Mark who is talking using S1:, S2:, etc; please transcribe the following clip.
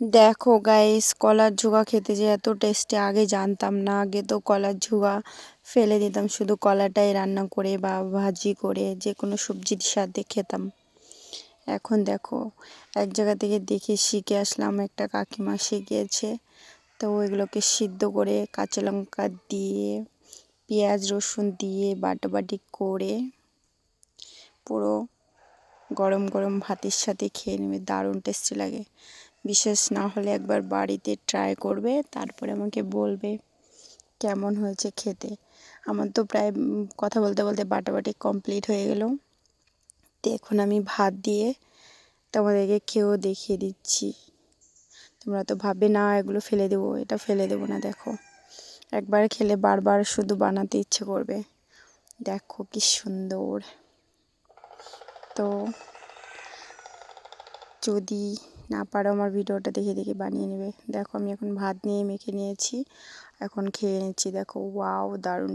S1: দেখো গাইস, কলার ঝুগা খেতে যে এত টেস্টি আগে জানতাম না। আগে তো কলার ঝুগা ফেলে দিতাম, শুধু কলাটাই রান্না করে বা ভাজি করে যে কোনো সবজির সাথে খেতাম। এখন দেখো, এক জায়গা থেকে দেখে শিখে আসলাম, একটা কাকিমা শিখিয়েছে। তো ওইগুলোকে সিদ্ধ করে কাঁচা লঙ্কা দিয়ে পেঁয়াজ রসুন দিয়ে বাটাবাটি করে পুরো গরম গরম ভাতের সাথে খেয়ে নেবে, দারুণ টেস্টি লাগে। বিশেষ না হলে একবার বাড়িতে ট্রাই করবে, তারপরে আমাকে বলবে কেমন হয়েছে খেতে। আমার তো প্রায় কথা বলতে বলতে বাটাবাটি কমপ্লিট হয়ে গেল। তো এখন আমি ভাত দিয়ে তোমাদেরকে খেয়েও দেখিয়ে দিচ্ছি। তোমরা তো ভাববে না এগুলো ফেলে দেবো, এটা ফেলে দেবো না। দেখো, একবার খেলে বারবার শুধু বানাতে ইচ্ছে করবে। দেখো কি সুন্দর। তো যদি না পারো আমার ভিডিওটা দেখে দেখে বানিয়ে নেবে। দেখো আমি এখন ভাত নিয়ে মেখে নিয়েছি, এখন খেয়ে নিচ্ছি। দেখো, ওয়াও, দারুণ।